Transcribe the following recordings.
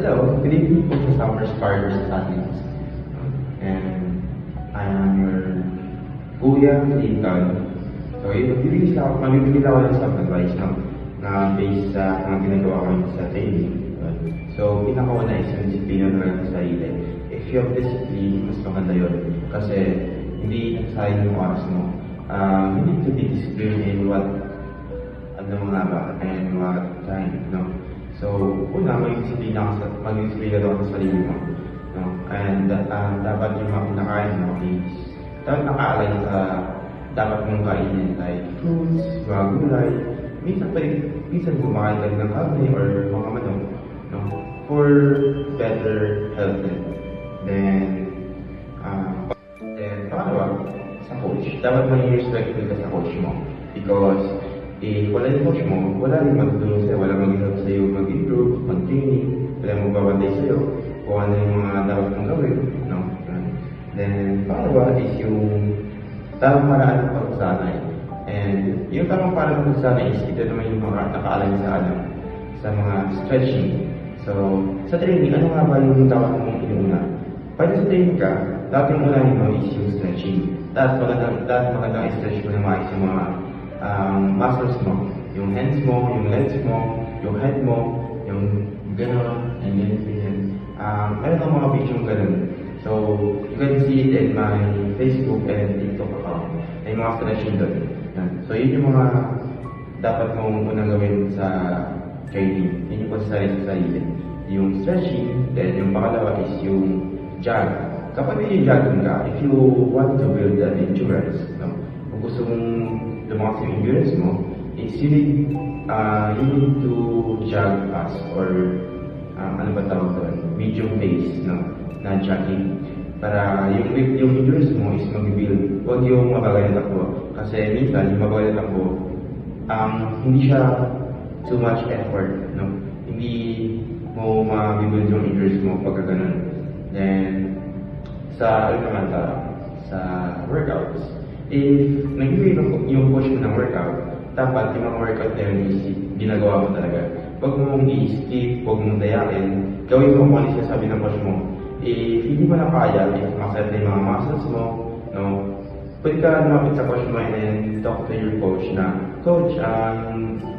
Hello, good evening po sa Summer Spiders Athletes. And I am your Kuya Ethan. So, magbibigay lang ako ng some advice na based sa mga ginagawa ko sa training. So, pinakauna is yung disiplina na sa sarili. If you have discipline, mas maganda yun. Kasi hindi nagsayang yung oras mo. You need to be disciplined in what mga ba and what time, no? So, una, mag-disiplina ka sa sarili mo, no? And dapat yung mga kinakain mo is dapat nakaalay sa dapat mong kainin like fruits, mga gulay. Minsan kumakain ka ng karne or mga manok, no? For better health. Then pangalawa, sa coach. Dapat maging respectful ka sa coach mo. Because wala yung coach mo, wala rin magtutulong sa'yo, wala mag-help sa'yo mag-improve, mag-training, wala magbabantay sa'yo kung ano yung mga dapat mong gawin, no? Then, pangalawa is yung tamang paraan ng pagsasanay. And yung tamang paraan ng pagsasanay is ito naman yung mga nakaalam sa mga stretching. So, sa training, ano nga ba yung dapat mong inuuna? Pag sa training ka, dapat yung unahin mo is yung stretching. Dapat magandang i-stretch mo na maayos yung mga muscles mo, yung hands mo, yung legs mo, yung head mo, yung gano'n, and ganyan. Meron ang mga picture gano'n. So, you can see it in my Facebook and TikTok account. May mga stretching doon. So, yun yung mga dapat mong unang gawin sa training. Yun yung pagsasari sa sarili. Yung stretching, then yung pangalawa is yung jog. Kapag yung jogging ka, if you want to build an endurance, no? Kung gusto mong lumakas yung endurance mo, is you need to jog fast or ano ba tawag doon? Medium pace, no? Na jogging. Para yung endurance mo is mag-build. Huwag yung mabagal na takbo. Kasi minsan, yung mabagal na takbo, hindi siya too much effort, no? Hindi mo mag-build yung endurance mo pagka ganun. Then, sa workouts, if nag-iway yung push mo ng workout, dapat yung mga workout na yun is ginagawa mo talaga. Huwag mong i-skip, huwag mong dayakin, gawin mo kung ano siya sabi ng coach mo. If hindi mo na kaya, if masaya na yung mga muscles mo, no, pwede ka lumapit sa coach mo and then talk to your coach na, Coach,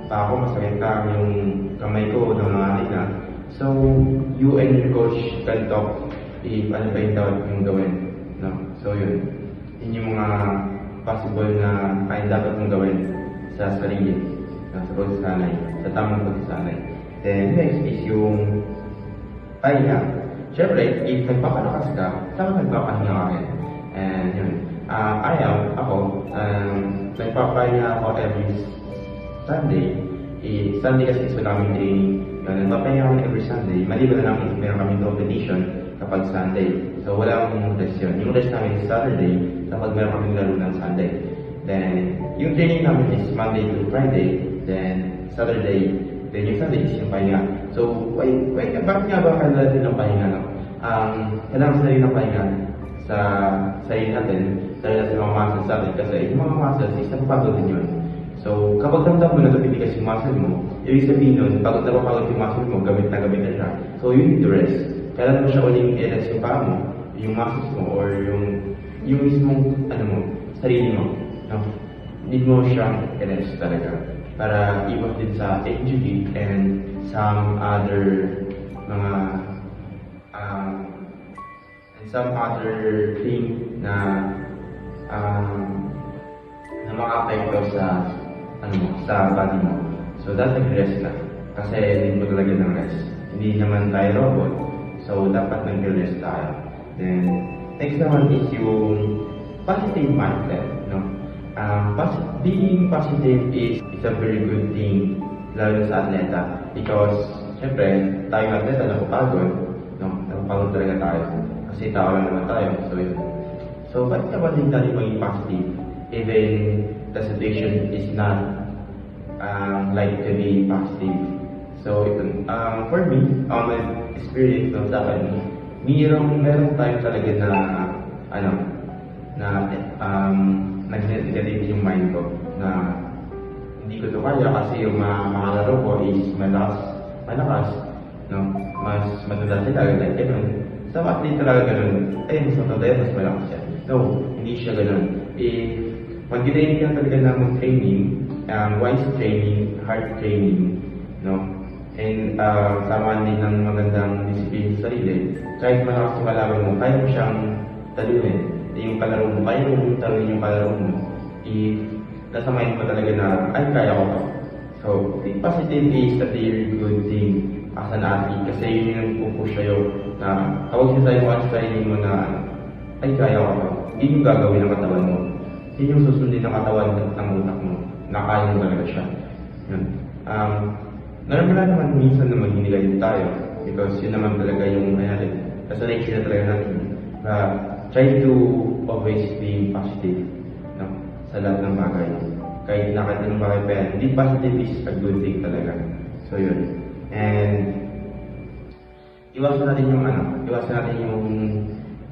ako masakit ka yung kamay ko ng mga na. So, you and your coach can talk if ano pa yung dapat yung gawin. No? So, yun. Yun yung mga possible na kaya dapat mong gawin sa sarili, sa pagsasanay, sa tamang pagsasanay. Then, next is yung pahinga. Siyempre, if nagpapalakas ka, dapat nagpapahinga ka rin. And yun. Nagpapahinga ako every Sunday. Sunday kasi is wala kaming training. Nagpapahinga ako every Sunday. Maliban na lang meron kaming competition kapag Sunday. So, wala akong rest yun. Yung rest namin is Saturday kapag meron kaming laro ng Sunday. Then, yung training namin is Monday to Friday. Then, Saturday. Then, yung Sunday is yung pahinga. So, bakit nga ba kailangan din ng pahinga? No? Kailangan sa rin ng pahinga sa sarili natin dahil sa mga muscles natin. Kasi yung mga muscles is napapagod din yun. So, kapag damdam mo na napitigas yung muscle mo, ibig sabihin nun, pagod na papagod yung muscle mo, gamit na siya. So, you need to rest. Kailan mo siya uling i-rest yung paa mo, yung muscles mo, or yung mismong, sarili mo. No? Need mo siyang i-rest talaga. Para iwas din sa injury and some other thing na maka-apekto sa body mo. So, dapat nag-rest na. Kasi hindi mo talaga ng rest. Hindi naman tayo robot. So, dapat nag-rest tayo. Then, next naman is yung positive mindset. No? Being positive is a very good thing lalo sa atleta. Because, syempre, tayong atleta napapagod. No? Napapagod talaga tayo. Kasi tao lang naman tayo. So, yun. So, bakit ka ba din tayo maging positive? Even the situation is not like to be positive. So, for me, on my experience sa akin, meron time talaga na nag-negative yung mind ko na hindi ko ito kaya kasi yung mga laro ko is malakas no? Mas matanda sila, like ganun. Sa athlete talaga ganun, mas matanda yan, mas malakas yan. No, hindi siya ganun. Mag-training ka talaga na mag-training, wise training, hard training, no? And sama din ng magandang disiplina sa sarili. Kahit malakas yung kalaban mo, kaya mo siyang talunin. Yung kalaro mo, kaya mo talunin yung kalaro mo. Nasa mind mo talaga na, ay, kaya ko to. So, the positive is a very good thing as an athlete kasi yun yung pupush sa'yo na tawag siya sa'yo at sarili mo na, ay, kaya ko to. Yun yung gagawin ng katawan mo. Yun yung susundin ng katawan ng utak mo. Nakaya mo talaga siya. Yun. Normal naman minsan na maghinigayin tayo because yun naman talaga yung nasanay na talaga natin. Try to always be positive, no? Sa lahat ng bagay. Kahit nakita ng bagay pa yan, hindi positive is a good thing talaga. So yun. And iwasan natin yung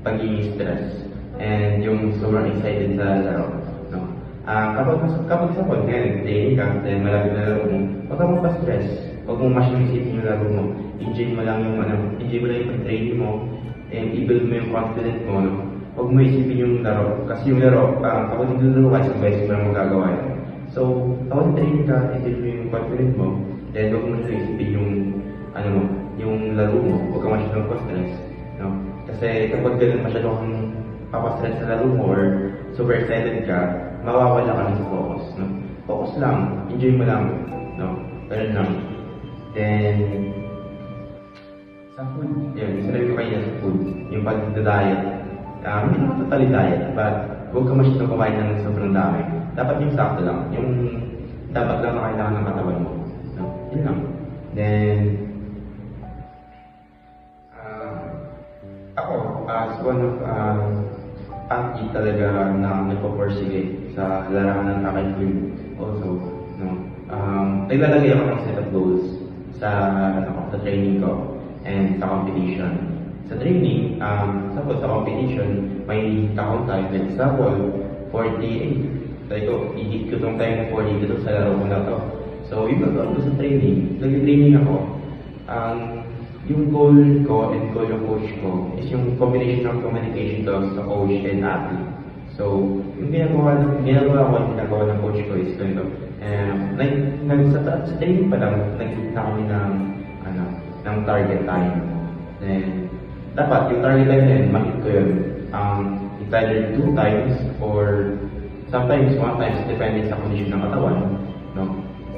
pagiging stress and yung sobrang excited sa laro. No? Kapag sa pag training ka, then malapit na laro mo, huwag ka magpa-stress. Huwag mong masyadong isipin yung laro mo. Enjoy mo lang yung pag-training mo, and i-build mo yung confidence mo. No? Huwag mo isipin yung laro. Kasi yung laro, kapag naglalaro ka, isang beses mo lang magagawa yan. So, kapag training ka, i-build mo yung confidence mo, then huwag mo masyadong isipin yung laro mo. Huwag ka masyadong pa-stress. No? Kasi kapag ganun masyadong papastress sa laro mo or super excited ka, mawawala ka ng focus. No? Focus lang, enjoy mo lang. No? Ganun lang. Then, sa food, yun, sinabi ko kayo sa food, yung pag-diet. Hindi naman totally diet, but huwag ka masyadong kumain ng sobrang dami. Dapat yung sakto lang, yung dapat lang na kailangan ng katawan mo. No? Yun lang. Then, ako, as one of athlete talaga na nagpo-persevere sa larangan ng aking field also, no? Naglalagay ako ng set of goals sa training ko and sa competition. Sa training, sa competition, may count tayo. For example, 48. Sabi ko, i-hit ko itong time na 40 dito sa laro ko na to. So, yung gagawin ko sa training, nag-training ako. Yung goal ko and goal ng coach ko is yung combination of communication to sa coach and athlete. So, yung ginagawa ng coach ko is ganito. Sa training pa lang, nag-hit na kami ng target time. Then, dapat yung target time na yun, makit ko yun. It's either 2 times or sometimes 1 times depending sa condition ng katawan. No?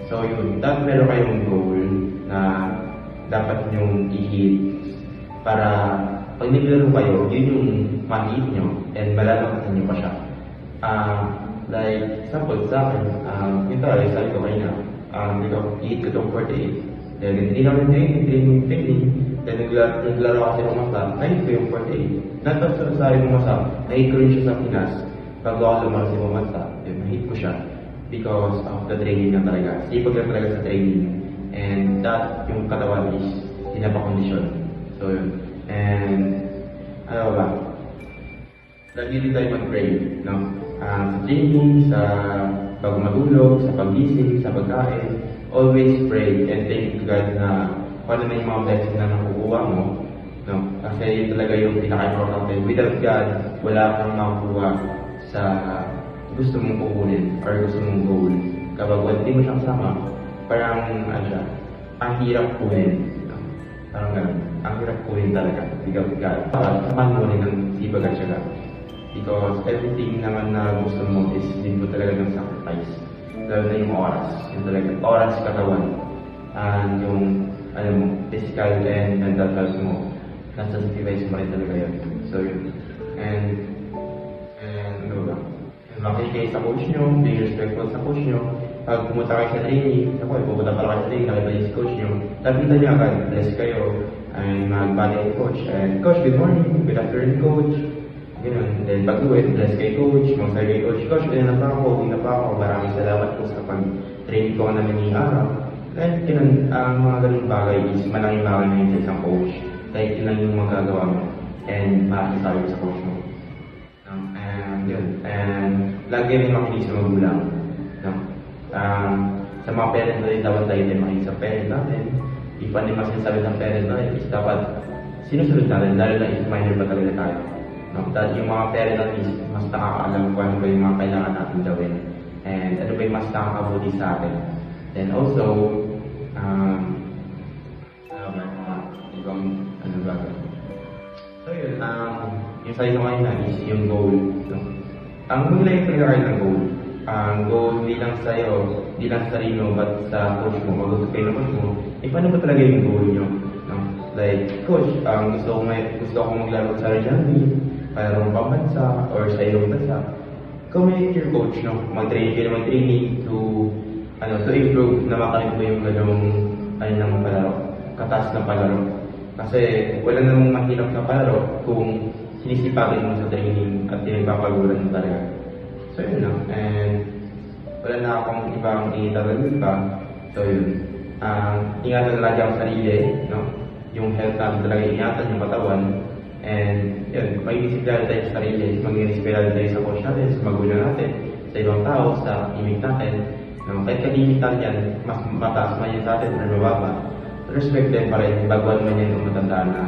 So, yun. Dapat meron kayong goal na dapat nyong i-hit para pag naglaro kayo, yun yung ma-hit nyo and malalakasan nyo pa siya. Like, example sa akin, ito, sabi ko kayo na, i-hit ko itong 48. Then, hindi naman training, then naglaro kasi ng masap, na-hit ko yung 48. Natapos sa yung masap, na-hit ko rin siya sa Pinas, bago ako lumakas yung masap, then na-hit ko siya because of the training na talaga. Sipag na talaga sa training. And that, yung katawan is pinapakondisyon. So yun. And, ano ba? Lagi din tayo mag-pray, no? Sa training, sa bago matulog, sa pag-gising, sa pagkain, always pray and thank you God na kung ano na yung mga blessings na nakukuha mo, no? Kasi yun talaga yung pinaka-importante. Without God, wala kang makukuha sa gusto mong kukunin or gusto mong goal. Kapag hindi mo siyang kasama, parang ang hirap kunin. Parang gano'n. Ang hirap kunin talaga. Without God. Samahan mo rin ng sipag at syaga. Because everything naman na gusto mo is din mo talaga ng sacrifice. Lalo na yung oras. Yung talaga. Oras, katawan. And yung physical and mental health mo. Nasa sacrifice mo rin talaga yun. So yun. And ano ba? Makikinig sa coach nyo. Be respectful sa coach nyo. Pag pumunta kayo sa training, pupunta pala kayo sa training, nakita niyo si coach nyo. Lapitan niyo agad, bless kayo, and magbali yung coach. And coach, good morning, good afternoon coach. Ganun. Then pag-uwi, bless kay coach, magsabi kay coach, coach, ganun na pa ako, hindi na pa ako, maraming salamat po sa pag-training ko namin ni araw. Then, ganun, ang mga ganun bagay is malaking bagay na yun sa isang coach. Like, yun lang yung magagawa mo. And masasabi ko sa coach mo. And yun. And lagi rin makinig sa magulang. No? Sa mga parents na rin, dapat tayo tayo makinig sa parents natin. if ano yung masasabi ng parent natin is dapat sinusunod natin, lalo na if minor pa talaga tayo. No? Dahil yung mga parent natin is mas nakakaalam kung ano ba yung mga kailangan natin gawin and ano ba yung mas nakakabuti sa atin. Then also, ibang ano ba? So yun, yung sa'yo ngayon na is yung goal. No? Ang goal lang yung pinag ng goal. Ang goal di lang sa'yo, di lang sa sarili mo, but sa coach mo, mag-usap kayo ng coach mo, paano ba talaga yung goal nyo? No? Like, coach, gusto ko maglaro sa Regional, para pambansa, or sa iyong bansa. Communicate your coach, no? Mag-training kayo naman training to improve na makamit mo yung ganong ng palaro, katas na palaro. Kasi wala namang mahirap na palaro kung sinisipagin mo sa training at pinagpapaguran mo talaga. So yun lang, and wala na akong ibang itagagod pa. So yun, ingatan na lagi ang sarili, no? Yung health natin talaga ingatan, yung katawan. And yun, mag-iisipilala tayo sa sarili, mag-iisipilala tayo sa coach natin, sa magulang natin, sa ibang tao, sa imig natin. No? Kahit kalimitan yan, mas mataas man yan sa atin, or mababa. Respect din pa rin, baguan man yan kung matandaan na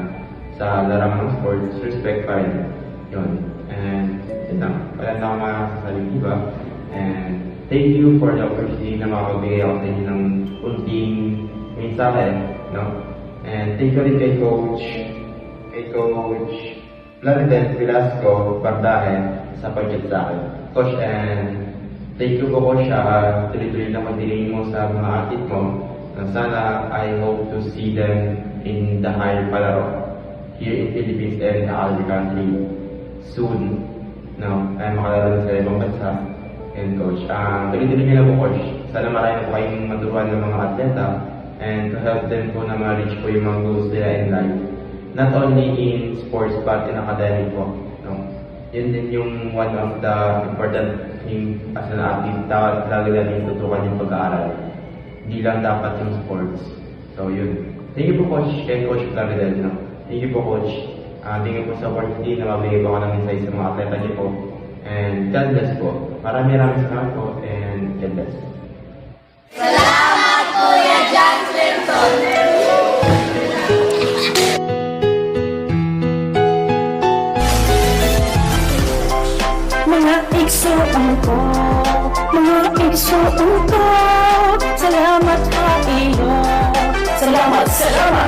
sa larangan ng sports, respect pa rin. Yun. And yun lang, wala na akong masasaling iba. And thank you for the opportunity na makapagbigay ako sa inyo ng unting mensahe. No? And thank you rin kay Coach Vladimir Velasco Bardahe sa pag-chat sa akin. Coach, and thank you po ko siya, tuloy-tuloy na magdiling mo sa mga athlete mo. Sana I hope to see them in the higher palaro here in Philippines and the other country soon. No, ay makalaro sa ibang bansa. And coach, tuloy-tuloy nyo na po coach. Sana marami po kayong maturuan ng mga atleta and to help them po na ma-reach po yung mga goals nila in life. Not only in sports but in academic po. No? Yun din yung one of the important thing as an athlete, talaga natin tutukan yung pag-aaral. Hindi lang dapat yung sports. So yun. Thank you po coach, kay Coach Claridel. No? Thank you po coach. Thank you po sa opportunity na mabigay po ako ng insight sa mga atleta niyo po. And God bless po. Maraming salamat po and God bless. Salamat Kuya John Clinton! Mga igsuon ko, salamat sa iyo. Salamat, salamat.